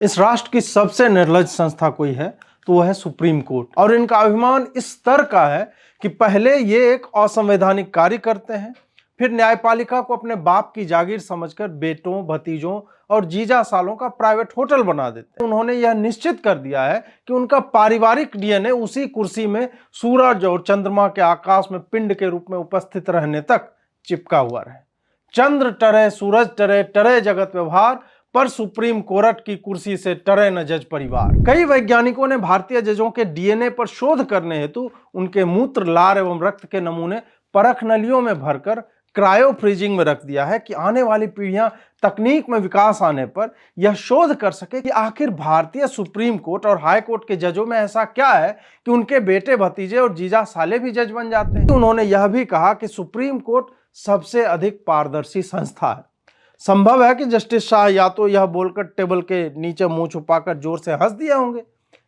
इस राष्ट्र की सबसे निर्लज संस्था कोई है तो वह है सुप्रीम कोर्ट। और इनका अभिमान इस स्तर का है कि पहले ये एक असंवैधानिक कार्य करते हैं, फिर न्यायपालिका को अपने बाप की जागीर समझकर बेटों, भतीजों और जीजा सालों का प्राइवेट होटल बना देते हैं। उन्होंने यह निश्चित कर दिया है कि उनका पारिवारिक डीएनए उसी कुर्सी में सूरज और चंद्रमा के आकाश में पिंड के रूप में उपस्थित रहने तक चिपका हुआ रहे। चंद्र टरे, सूरज टरे, टरे जगत व्यवहार, पर सुप्रीम कोर्ट की कुर्सी से टरे न जज परिवार। कई वैज्ञानिकों ने भारतीय जजों के डीएनए पर शोध करने हेतु उनके मूत्र, लार एवं रक्त के नमूने परख नलियों में भरकर क्रायो फ्रीजिंग में रख दिया है कि आने वाली पीढ़ियां तकनीक में विकास आने पर यह शोध कर सके कि आखिर भारतीय सुप्रीम कोर्ट और हाई कोर्ट के जजों में ऐसा क्या है कि उनके बेटे, भतीजे और जीजा साले भी जज बन जाते हैं। उन्होंने यह भी कहा कि सुप्रीम कोर्ट सबसे अधिक पारदर्शी संस्था है। संभव है कि जस्टिस शाह या तो यह बोलकर टेबल के नीचे मुंह छुपाकर जोर से हंस दिए होंगे,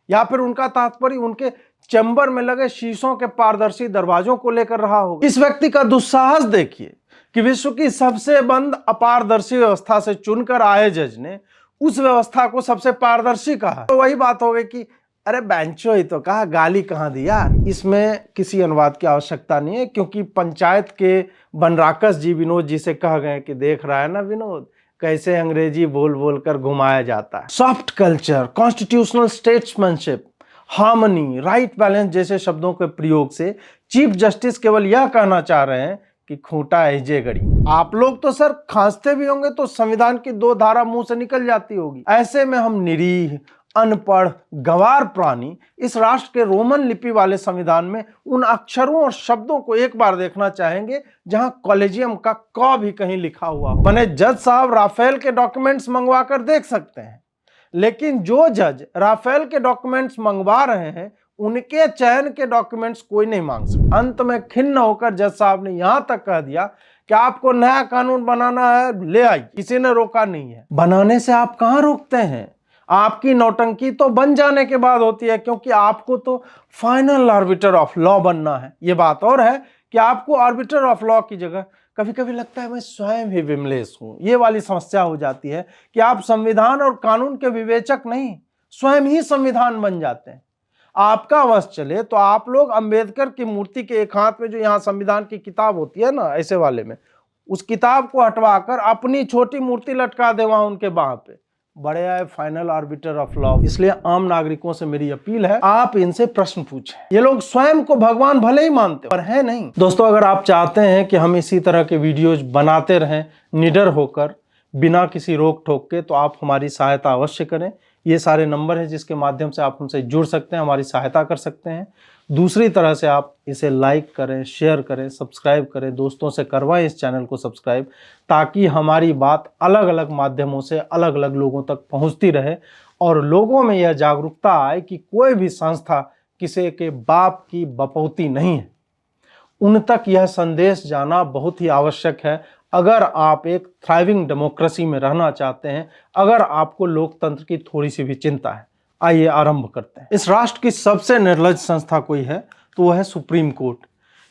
या फिर उनका तात्पर्य उनके चैम्बर में लगे शीशों के पारदर्शी दरवाजों को लेकर रहा होगा। इस व्यक्ति का दुस्साहस देखिए कि विश्व की सबसे बंद अपारदर्शी व्यवस्था से चुनकर आए जज ने उस व्यवस्था को सबसे पारदर्शी कहा। तो वही बात हो गई कि अरे बेंचो ही तो कहा, गाली कहाँ दी यार। इसमें किसी अनुवाद की आवश्यकता नहीं है, क्योंकि पंचायत के बनराकस जी विनोद जी से कह गए कि देख रहा है ना विनोद, कैसे अंग्रेजी बोल बोल कर घुमाया जाता है। Soft culture, constitutional statesmanship, harmony, right balance जैसे शब्दों के प्रयोग से चीफ जस्टिस केवल यह कहना चाह रहे हैं कि खूंटा ऐजे गड़ी। आप लोग तो सर खांसते भी होंगे तो संविधान की 2 धारा मुंह से निकल जाती होगी। ऐसे में हम निरीह, अनपढ़, गंवार प्राणी इस राष्ट्र के रोमन लिपि वाले संविधान में उन अक्षरों और शब्दों को एक बार देखना चाहेंगे जहां कॉलेजियम का क भी कहीं लिखा हुआ हो। माने जज साहब राफेल के डॉक्यूमेंट्स मंगवा कर देख सकते हैं, लेकिन जो जज राफेल के डॉक्यूमेंट्स मंगवा रहे हैं उनके चयन के डॉक्यूमेंट्स कोई नहीं मांग सकता। अंत में खिन्न होकर जज साहब ने यहां तक कह दिया कि आपको नया कानून बनाना है, ले आइए, किसी ने रोका नहीं है। बनाने से आप कहां रोकते हैं? आपकी नौटंकी तो बन जाने के बाद होती है, क्योंकि आपको तो फाइनल आर्बिटर ऑफ लॉ बनना है। ये बात और है कि आपको आर्बिटर ऑफ लॉ की जगह कभी कभी लगता है मैं स्वयं ही विमलेश हूं। ये वाली समस्या हो जाती है कि आप संविधान और कानून के विवेचक नहीं, स्वयं ही संविधान बन जाते हैं। आपका वश चले तो आप लोग अंबेडकर की मूर्ति के एक हाथ में जो यहाँ संविधान की किताब होती है ना, ऐसे वाले में, उस किताब को हटवाकर अपनी छोटी मूर्ति लटका दे वहां उनके बाह पे, बड़े आए फाइनल आर्बिटर ऑफ लॉ। इसलिए आम नागरिकों से मेरी अपील है, आप इनसे प्रश्न पूछें। ये लोग स्वयं को भगवान भले ही मानते पर है नहीं। दोस्तों, अगर आप चाहते हैं कि हम इसी तरह के वीडियोज बनाते रहें निडर होकर, बिना किसी रोक टोक के, तो आप हमारी सहायता अवश्य करें। ये सारे नंबर हैं जिसके माध्यम से आप हमसे जुड़ सकते हैं, हमारी सहायता कर सकते हैं। दूसरी तरह से आप इसे लाइक करें, शेयर करें, सब्सक्राइब करें, दोस्तों से करवाएं इस चैनल को सब्सक्राइब, ताकि हमारी बात अलग अलग माध्यमों से अलग अलग लोगों तक पहुंचती रहे और लोगों में यह जागरूकता आए कि कोई भी संस्था किसी के बाप की बपौती नहीं है। उन तक यह संदेश जाना बहुत ही आवश्यक है अगर आप एक थ्राइविंग डेमोक्रेसी में रहना चाहते हैं, अगर आपको लोकतंत्र की थोड़ी सी भी चिंता है। आइए आरंभ करते हैं। इस राष्ट्र की सबसे निर्लज संस्था कोई है तो वह है सुप्रीम कोर्ट।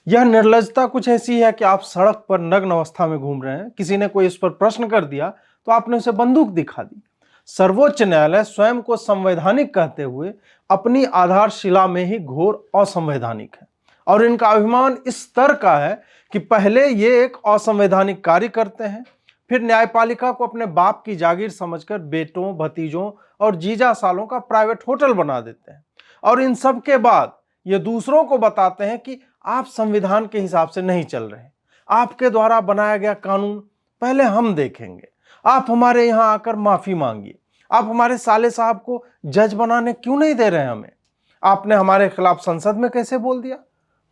यह निर्लजता कुछ ऐसी है कि आप सड़क पर नग्न अवस्था में घूम रहे हैं, किसी ने कोई इस पर प्रश्न कर दिया तो आपने उसे बंदूक दिखा दी। सर्वोच्च न्यायालय स्वयं को संवैधानिक कहते हुए अपनी आधारशिला में ही घोर असंवैधानिक है। और इनका अभिमान इस स्तर का है कि पहले ये एक असंवैधानिक कार्य करते हैं, फिर न्यायपालिका को अपने बाप की जागीर समझकर बेटों, भतीजों और जीजा सालों का प्राइवेट होटल बना देते हैं। और इन सब के बाद ये दूसरों को बताते हैं कि आप संविधान के हिसाब से नहीं चल रहे, आपके द्वारा बनाया गया कानून पहले हम देखेंगे, आप हमारे यहाँ आकर माफी मांगिए, आप हमारे साले साहब को जज बनाने क्यों नहीं दे रहे हमें, आपने हमारे खिलाफ संसद में कैसे बोल दिया,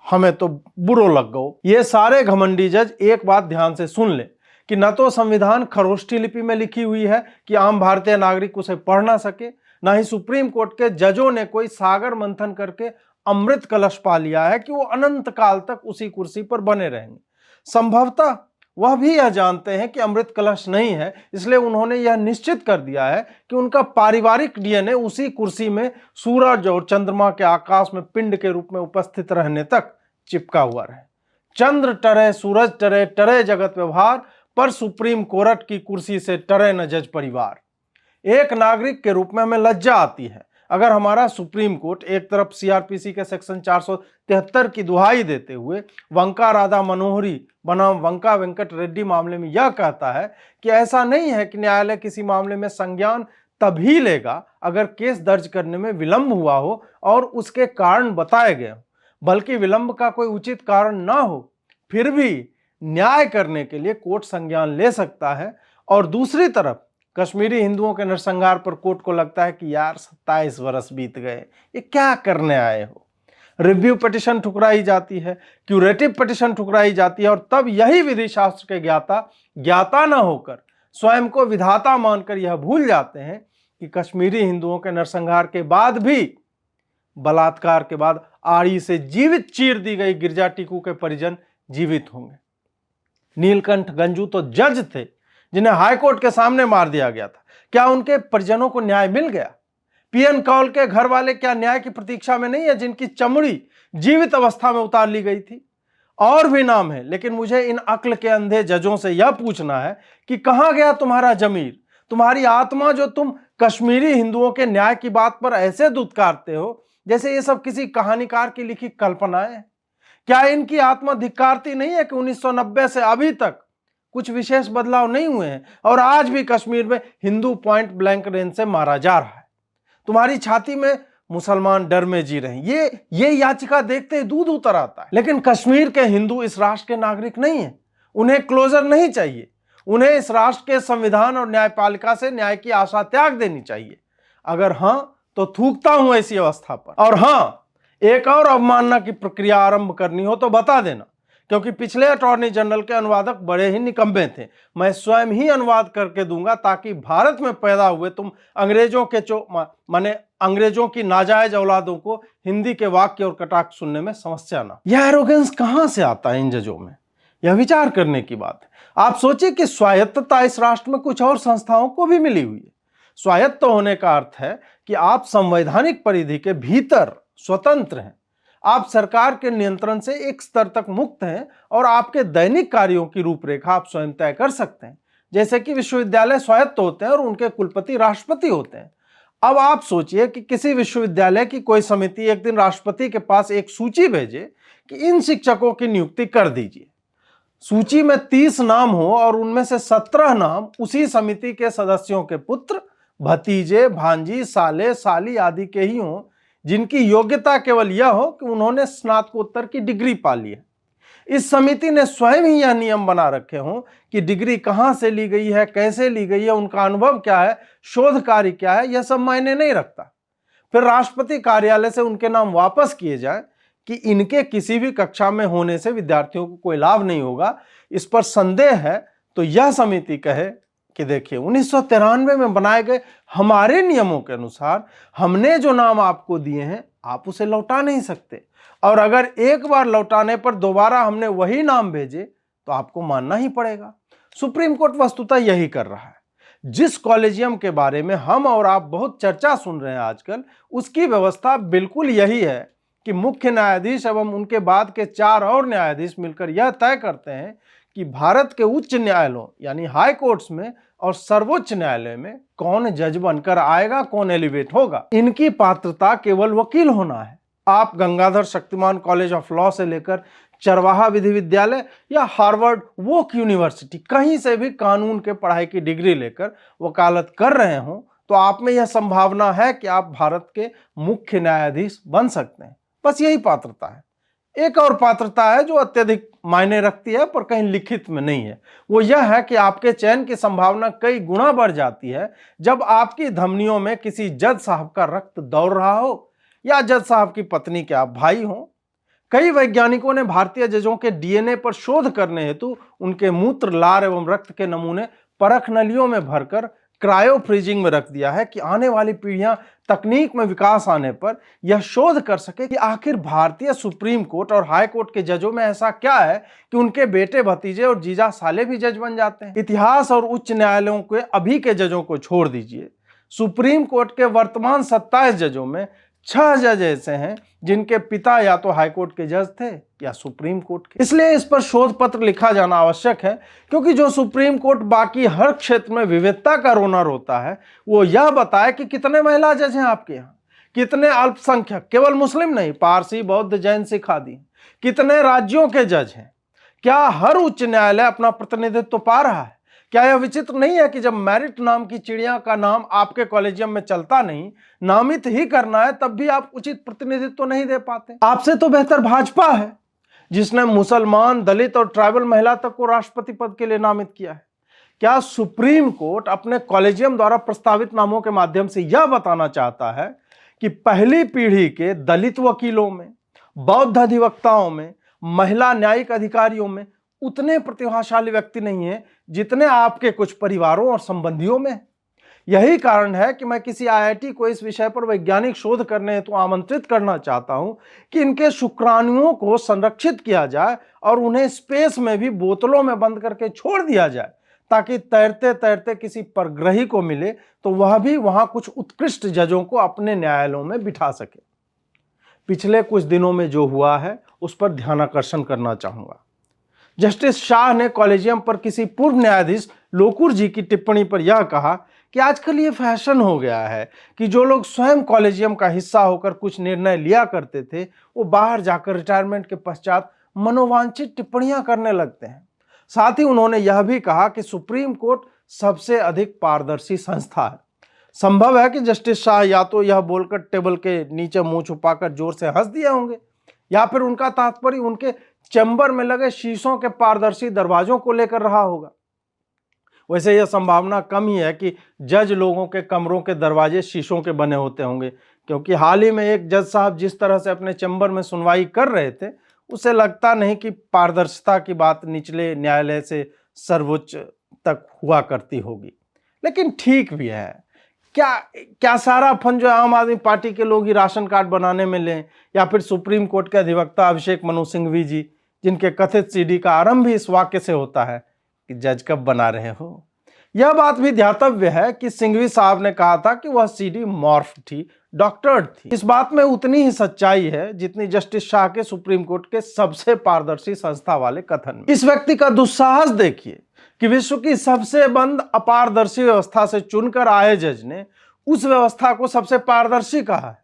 हमें तो बुरो लग गो। ये सारे घमंडी जज एक बात ध्यान से सुन ले कि न तो संविधान खरोष्ठी लिपि में लिखी हुई है कि आम भारतीय नागरिक उसे पढ़ ना सके, ना ही सुप्रीम कोर्ट के जजों ने कोई सागर मंथन करके अमृत कलश पा लिया है कि वो अनंत काल तक उसी कुर्सी पर बने रहेंगे। संभवतः वह भी यह जानते हैं कि अमृत कलश नहीं है, इसलिए उन्होंने यह निश्चित कर दिया है कि उनका पारिवारिक डीएनए उसी कुर्सी में सूरज और चंद्रमा के आकाश में पिंड के रूप में उपस्थित रहने तक चिपका हुआ रहे। चंद्र टरे, सूरज टरे, टरे जगत व्यवहार, पर सुप्रीम कोर्ट की कुर्सी से टरे न जज परिवार। एक नागरिक के रूप में हमें लज्जा आती है अगर हमारा सुप्रीम कोर्ट एक तरफ सीआरपीसी के सेक्शन 473 की दुहाई देते हुए वंका राधा मनोहरी बनाम वंका वेंकट रेड्डी मामले में यह कहता है कि ऐसा नहीं है कि न्यायालय किसी मामले में संज्ञान तभी लेगा अगर केस दर्ज करने में विलंब हुआ हो और उसके कारण बताए गए हों, बल्कि विलंब का कोई उचित कारण ना हो फिर भी न्याय करने के लिए कोर्ट संज्ञान ले सकता है। और दूसरी तरफ कश्मीरी हिंदुओं के नरसंहार पर कोर्ट को लगता है कि यार 27 वर्ष बीत गए, ये क्या करने आए हो। रिव्यू पिटिशन ठुकराई जाती है, क्यूरेटिव पिटिशन ठुकराई जाती है और तब यही विधि शास्त्र के ज्ञाता न होकर स्वयं को विधाता मानकर यह भूल जाते हैं कि कश्मीरी हिंदुओं के नरसंहार के बाद भी बलात्कार के बाद आड़ी से जीवित चीर दी गई गिरजा टीकू के परिजन जीवित होंगे। नीलकंठ गंजू तो जज थे जिन्हें हाईकोर्ट के सामने मार दिया गया था, क्या उनके परिजनों को न्याय मिल गया? पीएन कौल के घर वाले क्या न्याय की प्रतीक्षा में नहीं है, जिनकी चमड़ी जीवित अवस्था में उतार ली गई थी? और भी नाम है, लेकिन मुझे इन अक्ल के अंधे जजों से यह पूछना है कि कहां गया तुम्हारा जमीर, तुम्हारी आत्मा, जो तुम कश्मीरी हिंदुओं के न्याय की बात पर ऐसे दुत्कारते हो जैसे ये सब किसी कहानीकार की लिखी कल्पनाएं है। क्या इनकी आत्मा धिक्कारती नहीं है कि 1990 से अभी तक कुछ विशेष बदलाव नहीं हुए हैं और आज भी कश्मीर में हिंदू पॉइंट ब्लैंक रेंज से मारा जा रहा है? तुम्हारी छाती में मुसलमान डर में जी रहे हैं, ये याचिका देखते ही दूध उतर आता है। लेकिन कश्मीर के हिंदू इस राष्ट्र के नागरिक नहीं है, उन्हें क्लोजर नहीं चाहिए, उन्हें इस राष्ट्र के संविधान और न्यायपालिका से न्याय की आशा त्याग देनी चाहिए। अगर हां तो थूकता हूं ऐसी अवस्था पर, और हां एक और अवमानना की प्रक्रिया आरंभ करनी हो तो बता देना, क्योंकि पिछले अटॉर्नी जनरल के अनुवादक बड़े ही निकम्मे थे। मैं स्वयं ही अनुवाद करके दूंगा ताकि भारत में पैदा हुए तुम अंग्रेजों के माने अंग्रेजों की नाजायज औलादों को हिंदी के वाक्य और कटाक्ष सुनने में समस्या ना। यह एरोगेंस कहां से आता है इन जजों में, यह विचार करने की बात है। आप सोचिए कि स्वायत्तता इस राष्ट्र में कुछ और संस्थाओं को भी मिली हुई है। स्वायत्त होने का अर्थ है कि आप संवैधानिक परिधि के भीतर स्वतंत्र हैं, आप सरकार के नियंत्रण से एक स्तर तक मुक्त हैं और आपके दैनिक कार्यों की रूपरेखा आप स्वयं तय कर सकते हैं। जैसे कि विश्वविद्यालय स्वायत्त होते हैं और उनके कुलपति राष्ट्रपति होते हैं। अब आप सोचिए कि किसी विश्वविद्यालय की कोई समिति एक दिन राष्ट्रपति के पास एक सूची भेजे कि इन शिक्षकों की नियुक्ति कर दीजिए। सूची में 30 नाम हो और उनमें से 17 नाम उसी समिति के सदस्यों के पुत्र, भतीजे, भांजी, साले, साली आदि के ही हों, जिनकी योग्यता केवल यह हो कि उन्होंने स्नातकोत्तर की डिग्री पा ली है। इस समिति ने स्वयं ही यह नियम बना रखे हों कि डिग्री कहां से ली गई है, कैसे ली गई है, उनका अनुभव क्या है, शोध कार्य क्या है, यह सब मायने नहीं रखता। फिर राष्ट्रपति कार्यालय से उनके नाम वापस किए जाएं कि इनके किसी भी कक्षा में होने से विद्यार्थियों को कोई लाभ नहीं होगा। इस पर संदेह है तो यह समिति कहे कि देखिए 1993 में बनाए गए हमारे नियमों के अनुसार हमने जो नाम आपको दिए हैं आप उसे लौटा नहीं सकते, और अगर एक बार लौटाने पर दोबारा हमने वही नाम भेजे तो आपको मानना ही पड़ेगा। सुप्रीम कोर्ट वस्तुतः यही कर रहा है। जिस कॉलेजियम के बारे में हम और आप बहुत चर्चा सुन रहे हैं आजकल, उसकी व्यवस्था बिल्कुल यही है कि मुख्य न्यायाधीश एवं उनके बाद के 4 और न्यायाधीश मिलकर यह तय करते हैं कि भारत के उच्च न्यायालयों यानी हाई कोर्ट्स में और सर्वोच्च न्यायालय में कौन जज बनकर आएगा, कौन एलिवेट होगा। इनकी पात्रता केवल वकील होना है। आप Gangadhar Shaktimaan college of law से लेकर चरवाहा विधि विद्यालय या हार्वर्ड वोक यूनिवर्सिटी कहीं से भी कानून के पढ़ाई की डिग्री लेकर वकालत कर रहे हों तो आप में यह संभावना है कि आप भारत के मुख्य न्यायाधीश बन सकते हैं। बस यही पात्रता है। एक और पात्रता है जो अत्यधिक मायने रखती है पर कहीं लिखित में नहीं है। वो यह है कि आपके चयन की संभावना कई गुना बढ़ जाती है जब आपकी धमनियों में किसी जज साहब का रक्त दौड़ रहा हो या जज साहब की पत्नी के आप भाई हों। कई वैज्ञानिकों ने भारतीय जजों के डीएनए पर शोध करने हेतु उनके मूत्र, लार एवं रक्त के नमूने परख नलियों में भरकर क्रायो फ्रीजिंग में रख दिया है कि आने वाली पीढ़ियां तकनीक में विकास आने पर यह शोध कर सके कि आखिर भारतीय सुप्रीम कोर्ट और हाई कोर्ट के जजों में ऐसा क्या है कि उनके बेटे, भतीजे और जीजा साले भी जज बन जाते हैं। इतिहास और उच्च न्यायालयों के अभी के जजों को छोड़ दीजिए, सुप्रीम कोर्ट के वर्तमान 27 जजों में 6 जज ऐसे हैं जिनके पिता या तो हाईकोर्ट के जज थे या सुप्रीम कोर्ट के। इसलिए इस पर शोध पत्र लिखा जाना आवश्यक है, क्योंकि जो सुप्रीम कोर्ट बाकी हर क्षेत्र में विविधता का ओनर होता है, वो यह बताए कि कितने महिला जज हैं आपके यहाँ, कितने अल्पसंख्यक, केवल मुस्लिम नहीं, पारसी, बौद्ध, जैन, सिख आदि, कितने राज्यों के जज हैं, क्या हर उच्च न्यायालय अपना प्रतिनिधित्व पा रहा है। क्या यह विचित्र नहीं है कि जब मेरिट नाम की चिड़िया का नाम आपके कॉलेजियम में चलता नहीं, नामित ही करना है, तब भी आप उचित प्रतिनिधित्व नहीं दे पाते। आपसे तो बेहतर भाजपा है, जिसने मुसलमान, दलित और ट्राइबल महिला तक को राष्ट्रपति पद के लिए नामित किया है। क्या सुप्रीम कोर्ट अपने कॉलेजियम द्वारा प्रस्तावित नामों के माध्यम से यह बताना चाहता है कि पहली पीढ़ी के दलित वकीलों में, बौद्ध अधिवक्ताओं में, महिला न्यायिक अधिकारियों में उतने प्रतिभाशाली व्यक्ति नहीं है जितने आपके कुछ परिवारों और संबंधियों में? यही कारण है कि मैं किसी आईआईटी को इस विषय पर वैज्ञानिक शोध करने हेतु आमंत्रित करना चाहता हूं कि इनके शुक्राणुओं को संरक्षित किया जाए और उन्हें स्पेस में भी बोतलों में बंद करके छोड़ दिया जाए, ताकि तैरते तैरते किसी परग्रही को मिले तो वह भी वहां कुछ उत्कृष्ट जजों को अपने न्यायालयों में बिठा सके। पिछले कुछ दिनों में जो हुआ है उस पर ध्यानाकर्षण करना चाहूंगा। जस्टिस शाह ने कॉलेजियम पर किसी पूर्व न्यायाधीश लोकुर जी की टिप्पणी पर यह कहा कि आजकल ये फैशन हो गया है कि जो लोग स्वयं कॉलेजियम का हिस्सा होकर कुछ निर्णय लिया करते थे, वो बाहर जाकर रिटायरमेंट के पश्चात मनोवांछित टिप्पणियां करने लगते हैं। साथ ही उन्होंने यह भी कहा कि सुप्रीम कोर्ट सबसे अधिक पारदर्शी संस्था है। संभव है कि जस्टिस शाह या तो यह बोलकर टेबल के नीचे मुंह छुपाकर जोर से हंस दिए होंगे, या फिर उनका तात्पर्य उनके चैम्बर में लगे शीशों के पारदर्शी दरवाजों को लेकर रहा होगा। वैसे यह संभावना कम ही है कि जज लोगों के कमरों के दरवाजे शीशों के बने होते होंगे, क्योंकि हाल ही में एक जज साहब जिस तरह से अपने चैम्बर में सुनवाई कर रहे थे, उसे लगता नहीं कि पारदर्शिता की बात निचले न्यायालय से सर्वोच्च तक हुआ करती होगी। लेकिन ठीक भी है, क्या सारा फंड जो आम आदमी पार्टी के लोग ही राशन कार्ड बनाने में लें, या फिर सुप्रीम कोर्ट के अधिवक्ता अभिषेक मनु सिंघवी जी, जिनके कथित सीडी का आरंभ भी इस वाक्य से होता है कि जज कब बना रहे हो। यह बात भी ध्यातव्य है कि सिंघवी साहब ने कहा था कि वह सीडी मॉर्फ थी, डॉक्टर्ड थी। इस बात में उतनी ही सच्चाई है जितनी जस्टिस शाह के सुप्रीम कोर्ट के सबसे पारदर्शी संस्था वाले कथन में। इस व्यक्ति का दुस्साहस देखिए कि विश्व की सबसे बंद अपारदर्शी व्यवस्था से चुनकर आए जज ने उस व्यवस्था को सबसे पारदर्शी कहा है।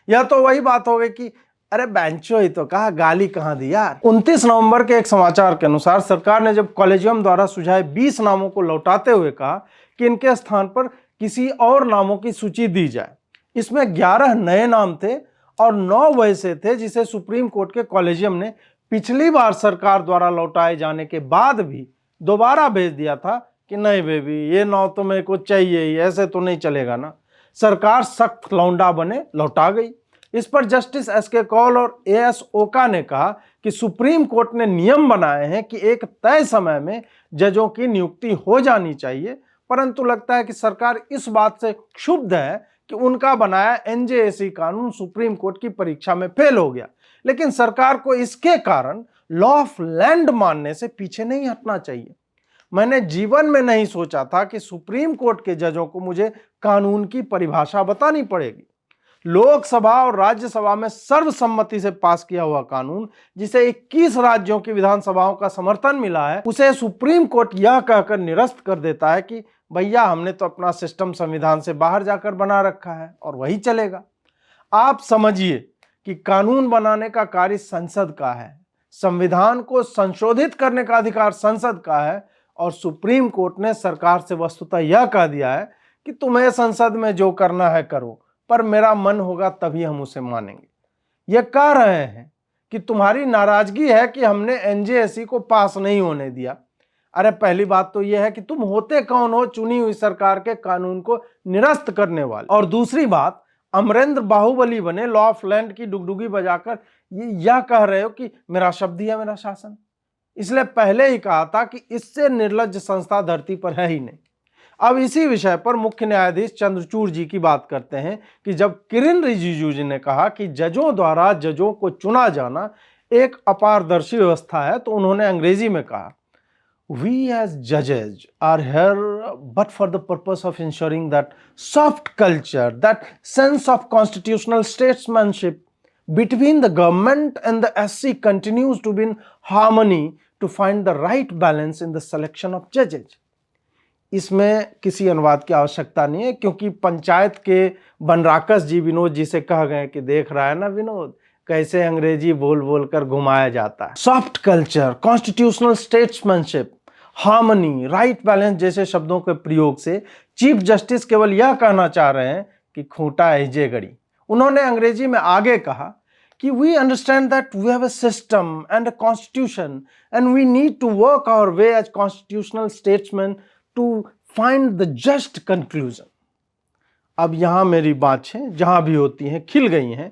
यह तो वही बात हो गई कि अरे बेंचो ही तो कहा, गाली कहां दी यार। 29 नवंबर के एक समाचार के अनुसार सरकार ने जब कॉलेजियम द्वारा सुझाए 20 नामों को लौटाते हुए कहा कि इनके स्थान पर किसी और नामों की सूची दी जाए, इसमें 11 नए नाम थे और 9 वैसे थे जिसे सुप्रीम कोर्ट के कॉलेजियम ने पिछली बार सरकार द्वारा लौटाए जाने के बाद भी दोबारा भेज दिया था कि नहीं बेबी, ये 9 तो मेरे को चाहिए ही, ऐसे तो नहीं चलेगा ना। सरकार सख्त लौंडा बने लौटा गई। इस पर जस्टिस एसके कौल और एएस ओका ने कहा कि सुप्रीम कोर्ट ने नियम बनाए हैं कि एक तय समय में जजों की नियुक्ति हो जानी चाहिए, परंतु लगता है कि सरकार इस बात से क्षुब्ध है कि उनका बनाया एनजेएसी कानून सुप्रीम कोर्ट की परीक्षा में फेल हो गया। लेकिन सरकार को इसके कारण लॉ ऑफ लैंड मानने से पीछे नहीं हटना चाहिए। मैंने जीवन में नहीं सोचा था कि सुप्रीम कोर्ट के जजों को मुझे कानून की परिभाषा बतानी पड़ेगी। लोकसभा और राज्यसभा में सर्वसम्मति से पास किया हुआ कानून, जिसे 21 राज्यों की विधानसभाओं का समर्थन मिला है, उसे सुप्रीम कोर्ट यह कहकर निरस्त कर देता है कि भैया हमने तो अपना सिस्टम संविधान से बाहर जाकर बना रखा है और वही चलेगा। आप समझिए कि कानून बनाने का कार्य संसद का है, संविधान को संशोधित करने का अधिकार संसद का है, और सुप्रीम कोर्ट ने सरकार से वस्तुतः यह कह दिया है कि तुम्हें संसद में जो करना है करो, पर मेरा मन होगा तभी हम उसे मानेंगे। यह कह रहे हैं कि तुम्हारी नाराजगी है कि हमने एनजेएसी को पास नहीं होने दिया। अरे पहली बात तो यह है कि तुम होते कौन हो चुनी हुई सरकार के कानून को निरस्त करने वाले, और दूसरी बात, अमरेंद्र बाहुबली बने लॉ ऑफ लैंड की डुगडुगी बजाकर यह कह रहे हो कि मेरा शब्द ही है मेरा शासन। इसलिए पहले ही कहा था कि इससे निर्लज्ज संस्था धरती पर है ही नहीं। अब इसी विषय पर मुख्य न्यायाधीश चंद्रचूड़ जी की बात करते हैं कि जब किरेन रिजिजू जी ने कहा कि जजों द्वारा जजों को चुना जाना एक अपारदर्शी व्यवस्था है, तो उन्होंने अंग्रेजी में कहा, We as judges are here but for the purpose of ensuring that soft culture, that sense of constitutional statesmanship between the government and the SC continues to be in harmony to find the right balance in the selection of judges. इसमें किसी अनुवाद की आवश्यकता नहीं है, क्योंकि पंचायत के बनराकस जी विनोद जी से कह गए कि देख रहा है ना विनोद, कैसे अंग्रेजी बोल बोल कर घुमाया जाता है। Soft culture, constitutional statesmanship, harmony, right balance जैसे शब्दों के प्रयोग से चीफ जस्टिस केवल यह कहना चाह रहे हैं कि खूंटा ऐजे गड़ी। उन्होंने अंग्रेजी में आगे कहा कि we understand that we have a system and a constitution and we need to work our way as constitutional statesman to find the just conclusion. अब यहां मेरी बातें जहां भी होती हैं खिल गई हैं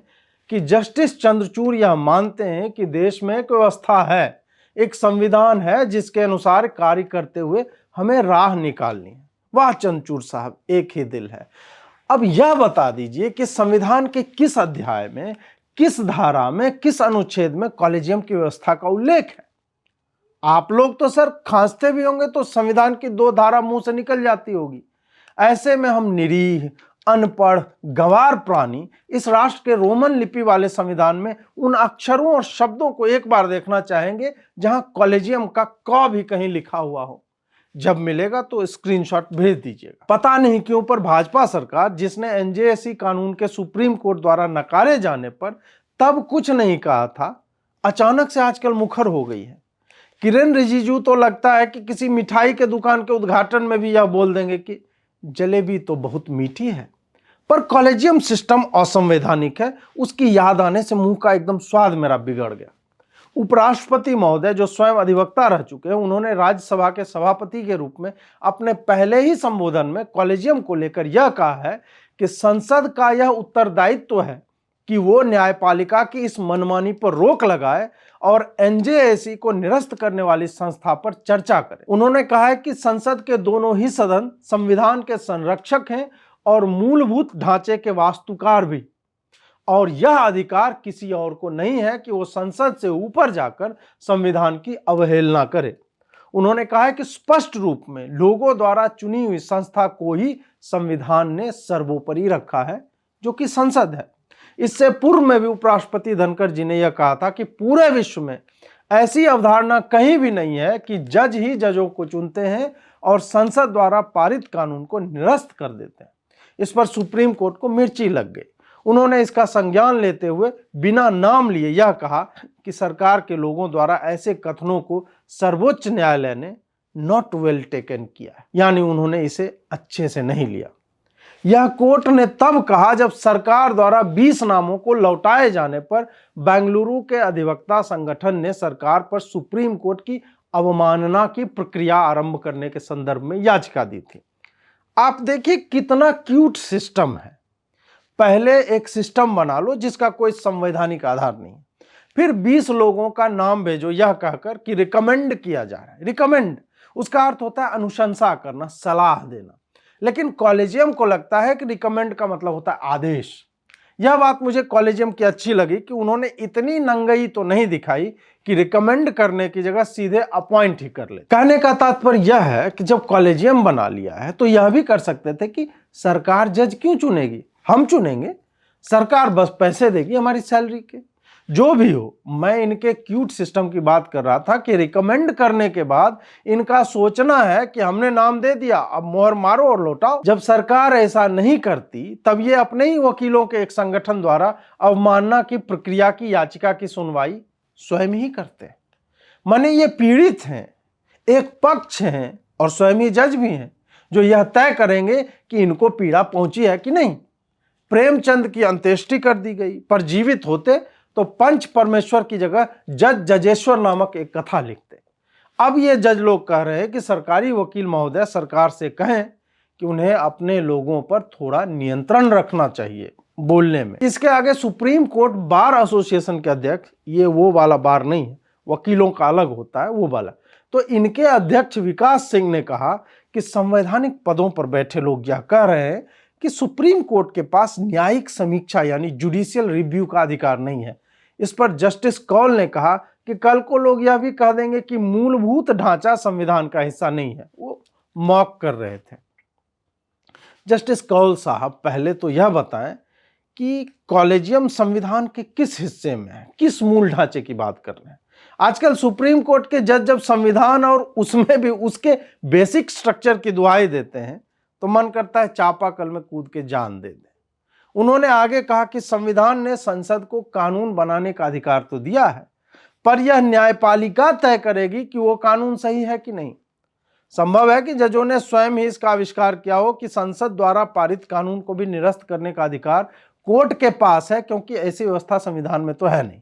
कि जस्टिस चंद्रचूड़ यह मानते हैं कि देश में एक व्यवस्था है, एक संविधान है जिसके अनुसार कार्य करते हुए हमें राह निकालनी है। वाह चंद्रचूड़ साहब, एक ही दिल है। अब यह बता दीजिए कि संविधान के किस अध्याय में, किस धारा में, किस अनुच्छेद में कॉलेजियम की व्यवस्था का उल्लेख है? आप लोग तो सर खांसते भी होंगे तो संविधान की 2 धारा मुंह से निकल जाती होगी। ऐसे में हम निरीह, अनपढ़, गंवार प्राणी इस राष्ट्र के रोमन लिपि वाले संविधान में उन अक्षरों और शब्दों को एक बार देखना चाहेंगे जहां कॉलेजियम का क भी कहीं लिखा हुआ हो। जब मिलेगा तो स्क्रीनशॉट भेज दीजिएगा। पता नहीं क्यों पर भाजपा सरकार, जिसने एनजेएसी कानून के सुप्रीम कोर्ट द्वारा नकारे जाने पर तब कुछ नहीं कहा था, अचानक से आजकल मुखर हो गई है। किरेन रिजिजू तो लगता है कि किसी मिठाई के दुकान के उद्घाटन में भी यह बोल देंगे कि जलेबी तो बहुत मीठी है। पर कॉलेजियम सिस्टम असंवैधानिक है, उसकी याद आने से मुंह का एकदम स्वाद मेरा बिगड़ गया। उपराष्ट्रपति महोदय, जो स्वयं अधिवक्ता रह चुके हैं, उन्होंने राज्यसभा के सभापति के रूप में अपने पहले ही संबोधन में कॉलेजियम को लेकर यह कहा है कि संसद का यह उत्तरदायित्व है कि वो न्यायपालिका की इस मनमानी पर रोक लगाए और एनजेएसी को निरस्त करने वाली संस्था पर चर्चा करे। उन्होंने कहा है कि संसद के दोनों ही सदन संविधान के संरक्षक हैं और मूलभूत ढांचे के वास्तुकार भी, और यह अधिकार किसी और को नहीं है कि वो संसद से ऊपर जाकर संविधान की अवहेलना करे। उन्होंने कहा है कि स्पष्ट रूप में लोगों द्वारा चुनी हुई संस्था को ही संविधान ने सर्वोपरि रखा है, जो कि संसद है। इससे पूर्व में भी उपराष्ट्रपति धनखड़ जी ने यह कहा था कि पूरे विश्व में ऐसी अवधारणा कहीं भी नहीं है कि जज ही जजों को चुनते हैं और संसद द्वारा पारित कानून को निरस्त कर देते हैं। इस पर सुप्रीम कोर्ट को मिर्ची लग गई। उन्होंने इसका संज्ञान लेते हुए बिना नाम लिए यह कहा कि सरकार के लोगों द्वारा ऐसे कथनों को सर्वोच्च न्यायालय ने नॉट वेल टेकन किया है, यानी उन्होंने इसे अच्छे से नहीं लिया। यह कोर्ट ने तब कहा जब सरकार द्वारा 20 नामों को लौटाए जाने पर बेंगलुरु के अधिवक्ता संगठन ने सरकार पर सुप्रीम कोर्ट की अवमानना की प्रक्रिया आरंभ करने के संदर्भ में याचिका दी थी। आप देखिए कितना क्यूट सिस्टम है। पहले एक सिस्टम बना लो जिसका कोई संवैधानिक आधार नहीं, फिर 20 लोगों का नाम भेजो यह कहकर कि रिकमेंड किया जा रहा है। रिकमेंड, उसका अर्थ होता है अनुशंसा करना, सलाह देना। लेकिन कॉलेजियम को लगता है कि रिकमेंड का मतलब होता है आदेश। यह बात मुझे कॉलेजियम की अच्छी लगी कि उन्होंने इतनी नंगई तो नहीं दिखाई कि रिकमेंड करने की जगह सीधे अपॉइंट ही कर ले। कहने का तात्पर्य यह है कि जब कॉलेजियम बना लिया है तो यह भी कर सकते थे कि सरकार जज क्यों चुनेगी, हम चुनेंगे, सरकार बस पैसे देगी हमारी सैलरी के। जो भी हो, मैं इनके क्यूट सिस्टम की बात कर रहा था कि रिकमेंड करने के बाद इनका सोचना है कि हमने नाम दे दिया, अब मोहर मारो और लौटाओ। जब सरकार ऐसा नहीं करती तब ये अपने ही वकीलों के एक संगठन द्वारा अवमानना की प्रक्रिया की याचिका की सुनवाई स्वयं ही करते हैं। माने ये पीड़ित हैं, एक पक्ष हैं और स्वयं ही जज भी हैं जो यह तय करेंगे कि इनको पीड़ा पहुंची है कि नहीं। प्रेमचंद की अंत्येष्टि कर दी गई, पर जीवित होते तो पंच परमेश्वर की जगह जज जजेश्वर नामक एक कथा लिखते। अब ये जज लोग कह रहे हैं कि सरकारी वकील महोदय सरकार से कहें कि उन्हें अपने लोगों पर थोड़ा नियंत्रण रखना चाहिए बोलने में। इसके आगे सुप्रीम कोर्ट बार एसोसिएशन के अध्यक्ष, ये वो वाला बार नहीं है, वकीलों का अलग होता है वो वाला, तो इनके अध्यक्ष विकास सिंह ने कहा कि संवैधानिक पदों पर बैठे लोग यह कह रहे हैं कि सुप्रीम कोर्ट के पास न्यायिक समीक्षा यानी जुडिशियल रिव्यू का अधिकार नहीं है। इस पर जस्टिस कौल ने कहा कि कल को लोग यह भी कह देंगे कि मूलभूत ढांचा संविधान का हिस्सा नहीं है। वो मॉक कर रहे थे। जस्टिस कौल साहब पहले तो यह बताएं कि कॉलेजियम संविधान के किस हिस्से में है, किस मूल ढांचे की बात कर रहे हैं। आजकल सुप्रीम कोर्ट के जज जब संविधान और उसमें भी उसके बेसिक स्ट्रक्चर की दुहाई देते हैं तो मन करता है चापाकल में कूद के जान दे दें। उन्होंने आगे कहा कि संविधान ने संसद को कानून बनाने का अधिकार तो दिया है, पर यह न्यायपालिका तय करेगी कि वो कानून सही है कि नहीं। संभव है कि जजों ने स्वयं ही इसका आविष्कार किया हो कि संसद द्वारा पारित कानून को भी निरस्त करने का अधिकार कोर्ट के पास है, क्योंकि ऐसी व्यवस्था संविधान में तो है नहीं।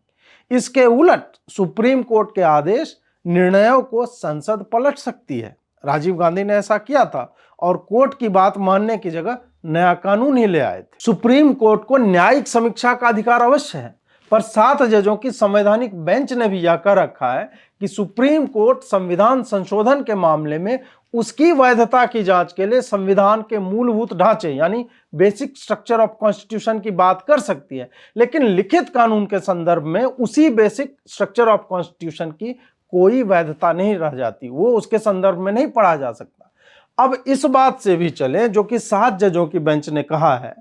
इसके उलट सुप्रीम कोर्ट के आदेश निर्णयों को संसद पलट सकती है। राजीव गांधी ने ऐसा किया था और कोर्ट की बात मानने की जगह नया कानून ही ले आए थे। सुप्रीम कोर्ट को न्यायिक समीक्षा का अधिकार अवश्य है, पर 7 जजों की संवैधानिक बेंच ने भी यह कह रखा है कि सुप्रीम कोर्ट संविधान संशोधन के मामले में उसकी वैधता की जांच के लिए संविधान के मूलभूत ढांचे यानी बेसिक स्ट्रक्चर ऑफ कॉन्स्टिट्यूशन की बात कर सकती है, लेकिन लिखित कानून के संदर्भ में उसी बेसिक स्ट्रक्चर ऑफ कॉन्स्टिट्यूशन की कोई वैधता नहीं रह जाती, वो उसके संदर्भ में नहीं पढ़ा जा सकता। अब इस बात से भी चले जो कि 7 जजों की बेंच ने कहा है,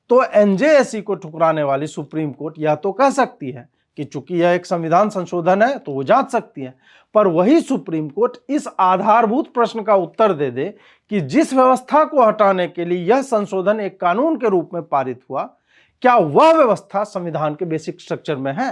तो एनजेएसी को ठुकराने वाली सुप्रीम कोर्ट यह तो कह सकती है कि चूंकि यह एक संविधान संशोधन है तो वो जांच सकती है, पर वही सुप्रीम कोर्ट इस आधारभूत प्रश्न का उत्तर दे दे कि जिस व्यवस्था को हटाने के लिए यह संशोधन एक कानून के रूप में पारित हुआ, क्या वह व्यवस्था संविधान के बेसिक स्ट्रक्चर में है।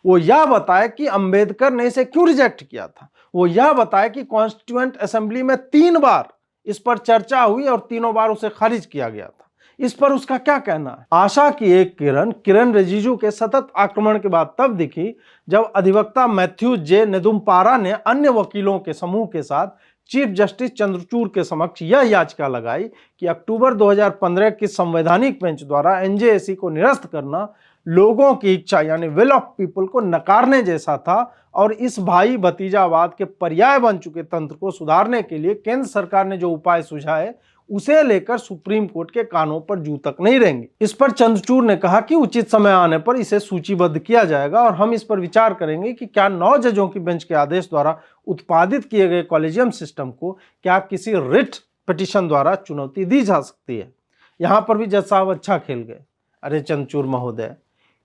वो यह बताए कि अंबेडकर ने इसे क्यों रिजेक्ट किया था। वो यह बताए कि कॉन्स्टिट्यूएंट असेंबली में 3 बार इस पर चर्चा हुई और तीनों बार उसे खारिज किया गया था। इस पर उसका क्या कहना है। आशा की एक किरण किरण रिजिजू के सतत आक्रमण के बाद तब दिखी जब अधिवक्ता मैथ्यू जे नेदुम्पारा ने अन्य वकीलों के समूह के साथ चीफ जस्टिस चंद्रचूड़ के समक्ष यह याचिका लगाई कि अक्टूबर 2015 की संवैधानिक बेंच द्वारा एनजेएसी को निरस्त करना लोगों की इच्छा यानी विल ऑफ पीपल को नकारने जैसा था और इस भाई भतीजावाद के पर्याय बन चुके तंत्र को सुधारने के लिए केंद्र सरकार ने जो उपाय सुझाए उसे लेकर सुप्रीम कोर्ट के कानों पर जू तक नहीं रहेंगे। इस पर चंद्रचूड़ ने कहा कि उचित समय आने पर इसे सूचीबद्ध किया जाएगा और हम इस पर विचार करेंगे कि क्या 9 जजों की बेंच के आदेश द्वारा उत्पादित किए गए कॉलेजियम सिस्टम को क्या किसी रिट पिटीशन द्वारा चुनौती दी जा सकती है। यहां पर भी जज साहब अच्छा खेल गए। अरे चंद्रचूड़ महोदय,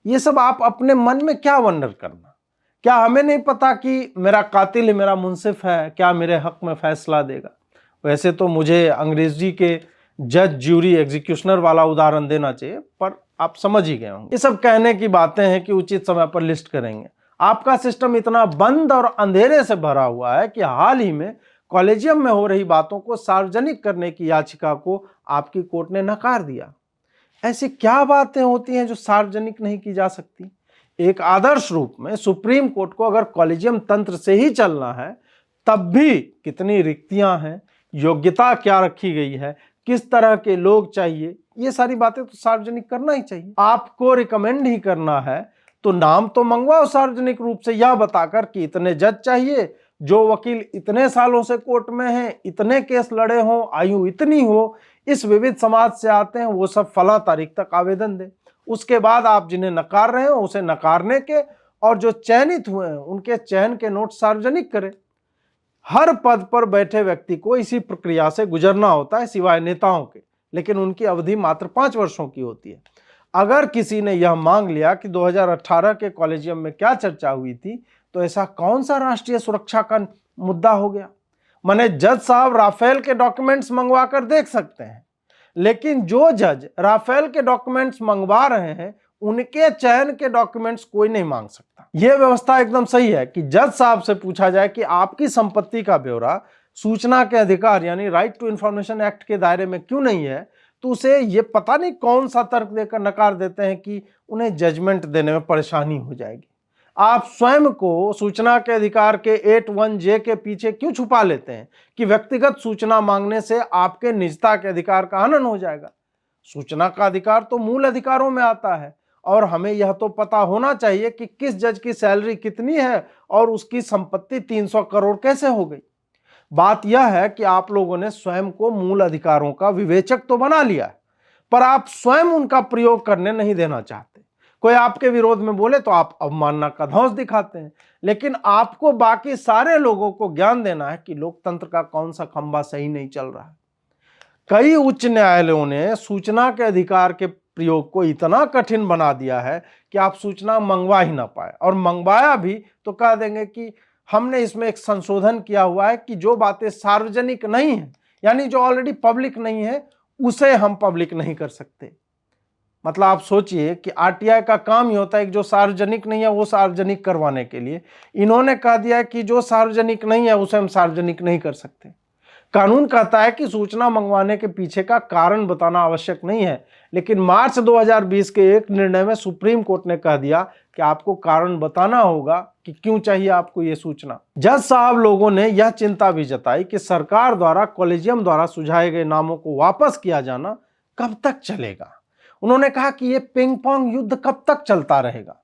ये सब आप अपने मन में क्या वंडर करना, क्या हमें नहीं पता कि मेरा कातिल ही मेरा मुंसिफ है, क्या मेरे हक में फैसला देगा। वैसे तो मुझे अंग्रेजी के जज ज्यूरी एग्जीक्यूशनर वाला उदाहरण देना चाहिए, पर आप समझ ही गए होंगे। ये सब कहने की बातें हैं कि उचित समय पर लिस्ट करेंगे। आपका सिस्टम इतना बंद और अंधेरे से भरा हुआ है कि हाल ही में कॉलेजियम में हो रही बातों को सार्वजनिक करने की याचिका को आपकी कोर्ट ने नकार दिया। ऐसी क्या बातें होती हैं जो सार्वजनिक नहीं की जा सकती। एक आदर्श रूप में सुप्रीम कोर्ट को अगर कॉलेजियम तंत्र से ही चलना है, तब भी कितनी रिक्तियां हैं, योग्यता क्या रखी गई है, किस तरह के लोग चाहिए, ये सारी बातें तो सार्वजनिक करना ही चाहिए। आपको रिकमेंड ही करना है तो नाम तो मंगवाओ सार्वजनिक रूप से, यह बताकर कि इतने जज चाहिए, जो वकील इतने सालों से कोर्ट में हैं, इतने केस लड़े हों, आयु इतनी हो, इस विविध समाज से आते हैं, वो सब फला तारीख तक आवेदन दें। उसके बाद आप जिन्हें नकार रहे हो उसे नकारने के और जो चयनित हुए हैं उनके चयन के नोट सार्वजनिक करें। हर पद पर बैठे व्यक्ति को इसी प्रक्रिया से गुजरना होता है सिवाय नेताओं के, लेकिन उनकी अवधि मात्र 5 वर्षों की होती है। अगर किसी ने यह मांग लिया कि 2018 के कॉलेजियम में क्या चर्चा हुई थी, तो ऐसा कौन सा राष्ट्रीय सुरक्षा का मुद्दा हो गया। माने जज साहब राफेल के डॉक्यूमेंट्स मंगवा कर देख सकते हैं, लेकिन जो जज राफेल के डॉक्यूमेंट्स मंगवा रहे हैं उनके चयन के डॉक्यूमेंट्स कोई नहीं मांग सकता। यह व्यवस्था एकदम सही है कि जज साहब से पूछा जाए कि आपकी संपत्ति का ब्यौरा सूचना के अधिकार यानी राइट टू इंफॉर्मेशन एक्ट के दायरे में क्यों नहीं है, तो उसे ये पता नहीं कौन सा तर्क देकर नकार देते हैं कि उन्हें जजमेंट देने में परेशानी हो जाएगी। आप स्वयं को सूचना के अधिकार के 81J के पीछे क्यों छुपा लेते हैं कि व्यक्तिगत सूचना मांगने से आपके निजता के अधिकार का हनन हो जाएगा। सूचना का अधिकार तो मूल अधिकारों में आता है और हमें यह तो पता होना चाहिए कि किस जज की सैलरी कितनी है और उसकी संपत्ति 300 करोड़ कैसे हो गई। बात यह है कि आप लोगों ने स्वयं को मूल अधिकारों का विवेचक तो बना लिया है, पर आप स्वयं उनका प्रयोग करने नहीं देना चाहते। कोई आपके विरोध में बोले तो आप अवमानना का धौंस दिखाते हैं, लेकिन आपको बाकी सारे लोगों को ज्ञान देना है कि लोकतंत्र का कौन सा खंभा सही नहीं चल रहा है। कई उच्च न्यायालयों ने सूचना के अधिकार के प्रयोग को इतना कठिन बना दिया है कि आप सूचना मंगवा ही ना पाए, और मंगवाया भी तो कह देंगे कि हमने इसमें एक संशोधन किया हुआ है कि जो बातें सार्वजनिक नहीं है, यानी जो ऑलरेडी पब्लिक नहीं है, उसे हम पब्लिक नहीं कर सकते। मतलब आप सोचिए कि आरटीआई का काम ही होता है कि जो सार्वजनिक नहीं है वो सार्वजनिक करवाने के लिए, इन्होंने कह दिया कि जो सार्वजनिक नहीं है उसे हम सार्वजनिक नहीं कर सकते। कानून कहता है कि सूचना मंगवाने के पीछे का कारण बताना आवश्यक नहीं है, लेकिन मार्च 2020 के एक निर्णय में सुप्रीम कोर्ट ने कह दिया कि आपको कारण बताना होगा कि क्यों चाहिए आपको ये सूचना। जज साहब लोगों ने यह चिंता भी जताई कि सरकार द्वारा कॉलेजियम द्वारा सुझाए गए नामों को वापस किया जाना कब तक चलेगा। उन्होंने कहा कि ये पिंग पोंग युद्ध कब तक चलता रहेगा।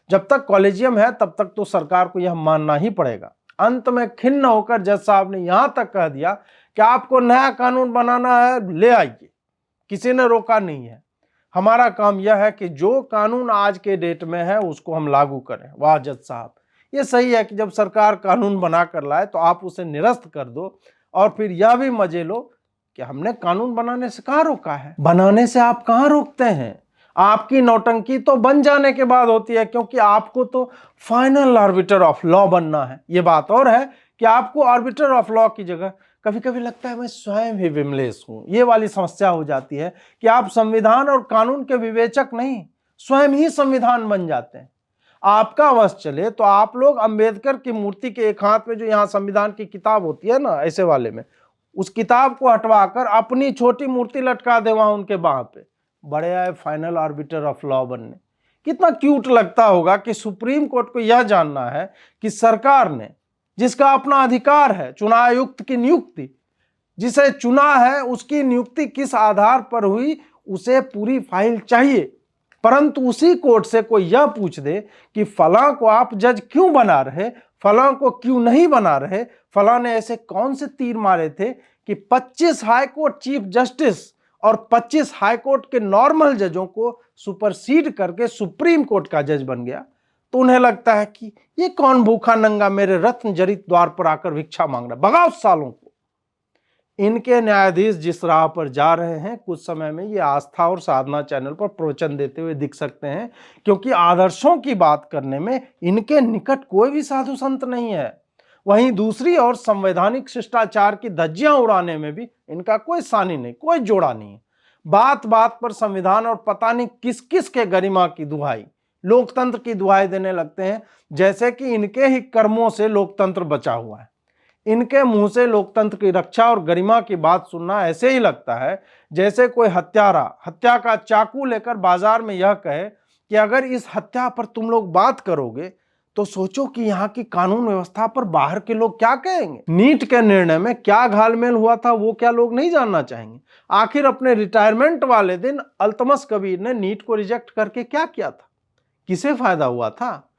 जब तक कॉलेजियम है तब तक तो सरकार को यह मानना ही पड़ेगा। अंत में खिन्न होकर जज साहब ने यहां तक कह दिया कि आपको नया कानून बनाना है, ले आइए, किसी ने रोका नहीं है। हमारा काम यह है कि जो कानून आज के डेट में है उसको हम लागू करें। वाह जज साहब, ये सही है कि जब सरकार कानून बना कर लाए तो आप उसे निरस्त कर दो और फिर यह भी मजे लो कि हमने कानून बनाने से कहाँ रोका है। बनाने से आप कहाँ रोकते हैं? आपकी नौटंकी तो बन जाने के बाद होती है, क्योंकि आपको तो फाइनल आर्बिटर ऑफ लॉ बनना है। ये बात और है कि आपको आर्बिटर ऑफ लॉ की जगह कभी कभी लगता है मैं स्वयं ही विमलेश हूं। ये वाली समस्या हो जाती है कि आप संविधान और कानून के विवेचक नहीं, स्वयं ही संविधान बन जाते हैं। आपका वश चले तो आप लोग अंबेडकर की मूर्ति के एक हाथ में जो यहाँ संविधान की किताब होती है ना, ऐसे वाले में, उस किताब को हटवाकर अपनी छोटी मूर्ति लटका दे वहां उनके बाह पे, बड़े आए फाइनल आर्बिटर ऑफ लॉ बनने। कितना क्यूट लगता होगा कि सुप्रीम कोर्ट को यह जानना है कि सरकार ने, जिसका अपना अधिकार है चुनाव आयुक्त की नियुक्ति, जिसे चुना है उसकी नियुक्ति किस आधार पर हुई उसे पूरी फाइल चाहिए, परंतु उसी कोर्ट से कोई यह पूछ दे कि फलां को आप जज क्यों बना रहे, फलां को क्यों नहीं बना रहे, फलां ने ऐसे कौन से तीर मारे थे कि 25 हाईकोर्ट चीफ जस्टिस और 25 हाईकोर्ट के नॉर्मल जजों को सुपरसीड करके सुप्रीम कोर्ट का जज बन गया। तो उन्हें लगता है कि ये कौन भूखा नंगा मेरे रत्न जड़ित द्वार पर आकर भिक्षा मांग रहा है, भगाओ सालों को। इनके न्यायाधीश जिस राह पर जा रहे हैं, कुछ समय में ये आस्था और साधना चैनल पर प्रवचन देते हुए दिख सकते हैं, क्योंकि आदर्शों की बात करने में इनके निकट कोई भी साधु संत नहीं है। वहीं दूसरी ओर संवैधानिक शिष्टाचार की धज्जियां उड़ाने में भी इनका कोई सानी नहीं, कोई जोड़ा नहीं है। बात बात पर संविधान और पता नहीं किस किस के गरिमा की दुहाई, लोकतंत्र की दुहाई देने लगते हैं, जैसे कि इनके ही कर्मों से लोकतंत्र बचा हुआ है। इनके मुंह से लोकतंत्र की रक्षा और गरिमा की बात सुनना ऐसे ही लगता है जैसे कोई हत्यारा हत्या का चाकू लेकर बाजार में यह कहे कि अगर इस हत्या पर तुम लोग बात करोगे तो सोचो कि यहाँ की कानून व्यवस्था पर बाहर के लोग क्या कहेंगे। नीट के निर्णय में क्या घालमेल हुआ था वो क्या लोग नहीं जानना चाहेंगे? आखिर अपने रिटायरमेंट वाले दिन अल्तमस कबीर ने नीट को रिजेक्ट करके क्या किया था? किसे फायदा हुआ था?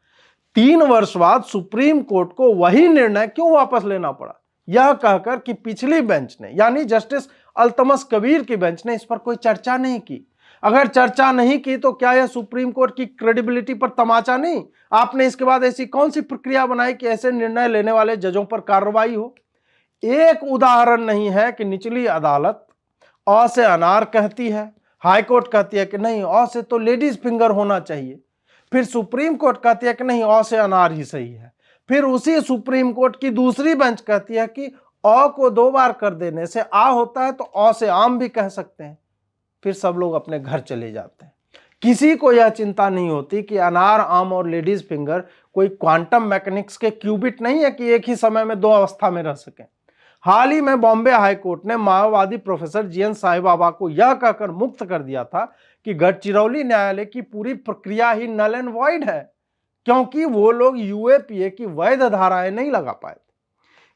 3 वर्ष बाद सुप्रीम कोर्ट को वही निर्णय क्यों वापस लेना पड़ा, यह कहकर कि पिछली बेंच ने, यानी जस्टिस अल्तमस कबीर की बेंच ने इस पर कोई चर्चा नहीं की। अगर चर्चा नहीं की तो क्या यह सुप्रीम कोर्ट की क्रेडिबिलिटी पर तमाचा नहीं? आपने इसके बाद ऐसी कौन सी प्रक्रिया बनाई कि ऐसे निर्णय लेने वाले जजों पर कार्रवाई हो? एक उदाहरण नहीं है कि निचली अदालत अ से अनार कहती है, हाईकोर्ट कहती है कि नहीं अ से तो लेडीज फिंगर होना चाहिए, फिर सुप्रीम कोर्ट कहती है कि नहीं अ से अनार ही सही है, फिर उसी सुप्रीम कोर्ट की दूसरी बेंच कहती है कि अ को 2 बार कर देने से आ होता है तो अ से आम भी कह सकते हैं। फिर सब लोग अपने घर चले जाते हैं। किसी को यह चिंता नहीं होती कि अनार, आम और लेडीज फिंगर कोई क्वांटम मैकेनिक्स के क्यूबिट नहीं है कि एक ही समय में 2 अवस्था में रह सकें। हाल ही में बॉम्बे हाईकोर्ट ने माओवादी प्रोफेसर जीएन साई बाबा को यह कहकर मुक्त कर दिया था कि गढ़चिरौली न्यायालय की पूरी प्रक्रिया ही नल एंड वॉइड है, क्योंकि वो लोग यूएपीए की वैध धाराएं नहीं लगा पाए।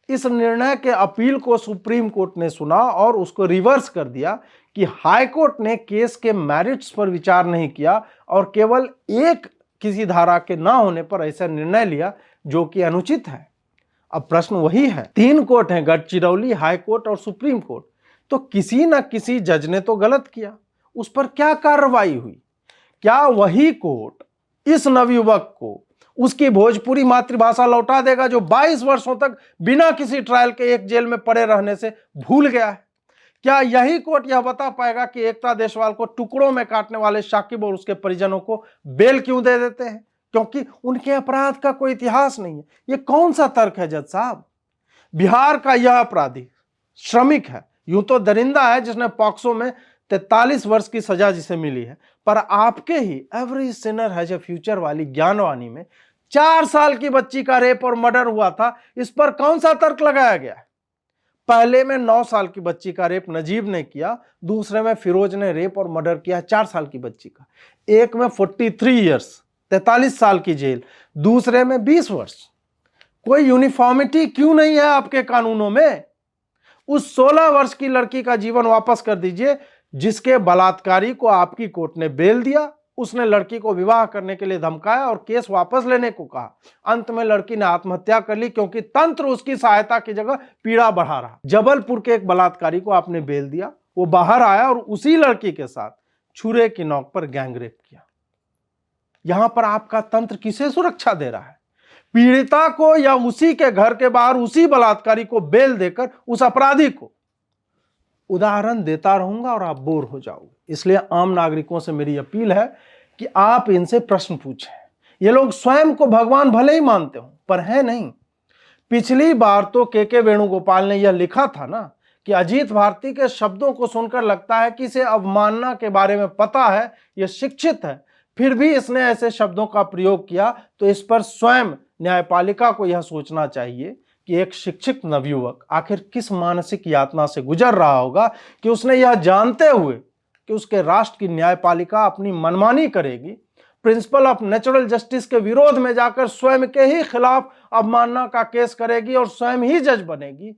इस निर्णय के अपील को सुप्रीम कोर्ट ने सुना और उसको रिवर्स कर दिया कि हाई कोर्ट ने केस के मेरिट्स पर विचार नहीं किया और केवल एक किसी धारा के ना होने पर ऐसा निर्णय लिया जो कि अनुचित है। अब प्रश्न वही है, 3 कोर्ट हैं, गढ़चिरौली, हाई कोर्ट और सुप्रीम कोर्ट, तो किसी न किसी जज ने तो गलत किया, उस पर क्या कार्रवाई हुई? क्या वही कोर्ट इस नवयुवक को उसकी भोजपुरी मातृभाषा लौटा देगा जो 22 वर्षों तक बिना किसी ट्रायल के एक जेल में पड़े रहने से भूल गया है? क्या यही कोर्ट यह बता पाएगा कि एकता देशवाल को टुकड़ों में काटने वाले शाकिब और उसके परिजनों को बेल क्यों दे देते हैं? क्योंकि उनके अपराध का कोई इतिहास नहीं है। ये कौन सा तर्क है जज साहब? बिहार का यह अपराधी श्रमिक है, यूं तो दरिंदा है जिसने पॉक्सो में 43 वर्ष की सजा जिसे मिली है, पर आपके ही every sinner has a future वाली ज्ञानवाणी में 4 साल की बच्ची का रेप और मर्डर हुआ था। इस पर कौन सा तर्क लगाया गया है? पहले में 9 साल की बच्ची का रेप नजीब ने किया, दूसरे में फिरोज ने रेप और मर्डर किया 4 साल की बच्ची का। एक में 43 ईयर्स 43 साल की जेल, दूसरे में 20 वर्ष। कोई यूनिफॉर्मिटी क्यों नहीं है आपके कानूनों में? उस 16 वर्ष की लड़की का जीवन वापस कर दीजिए जिसके बलात्कारी को आपकी कोर्ट ने बेल दिया। उसने लड़की को विवाह करने के लिए धमकाया और केस वापस लेने को कहा। अंत में लड़की ने आत्महत्या कर ली क्योंकि तंत्र उसकी सहायता की जगह पीड़ा बढ़ा रहा। जबलपुर के एक बलात्कारी को आपने बेल दिया, वो बाहर आया और उसी लड़की के साथ छुरे की नोक पर गैंगरेप किया। यहां पर आपका तंत्र किसे सुरक्षा दे रहा है? पीड़िता को या उसी के घर के बाहर उसी बलात्कारी को बेल देकर उस अपराधी को? उदाहरण देता रहूंगा और आप बोर हो जाओगे। इसलिए आम नागरिकों से मेरी अपील है कि आप इनसे प्रश्न पूछें। ये लोग स्वयं को भगवान भले ही मानते हो पर है नहीं। पिछली बार तो के वेणुगोपाल ने यह लिखा था ना कि अजीत भारती के शब्दों को सुनकर लगता है कि इसे अवमानना के बारे में पता है, यह शिक्षित है, फिर भी इसने ऐसे शब्दों का प्रयोग किया। तो इस पर स्वयं न्यायपालिका को यह सोचना चाहिए कि एक शिक्षित नवयुवक आखिर किस मानसिक यातना से गुजर रहा होगा कि उसने यह जानते हुए कि उसके राष्ट्र की न्यायपालिका अपनी मनमानी करेगी, प्रिंसिपल ऑफ नेचुरल जस्टिस के विरोध में जाकर स्वयं के ही खिलाफ अवमानना का केस करेगी और स्वयं ही जज बनेगी।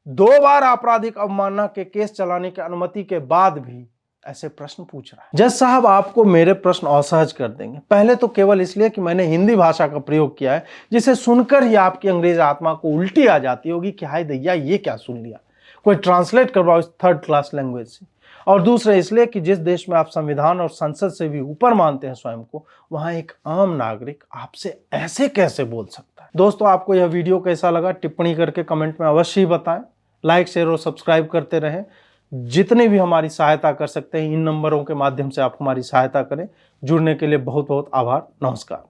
2 बार आपराधिक अवमानना के केस चलाने की अनुमति के बाद भी ऐसे प्रश्न पूछ रहा है। जज साहब आपको मेरे प्रश्न असहज कर देंगे। पहले तो केवल इसलिए कि मैंने हिंदी भाषा का प्रयोग किया है जिसे सुनकर ही आपकी अंग्रेज आत्मा को उल्टी आ जाती होगी कि हाय दैया ये क्या सुन लिया, कोई ट्रांसलेट करवाओ इस 3rd क्लास लैंग्वेज से। और दूसरे इसलिए कि जिस देश में आप संविधान और संसद से भी ऊपर मानते हैं स्वयं को, वहां एक आम नागरिक आपसे ऐसे कैसे बोल सकता है। दोस्तों आपको यह वीडियो कैसा लगा टिप्पणी करके कमेंट में अवश्य ही बताएं। लाइक शेयर और सब्सक्राइब करते रहें। जितनी भी हमारी सहायता कर सकते हैं इन नंबरों के माध्यम से आप हमारी सहायता करें। जुड़ने के लिए बहुत बहुत आभार। नमस्कार।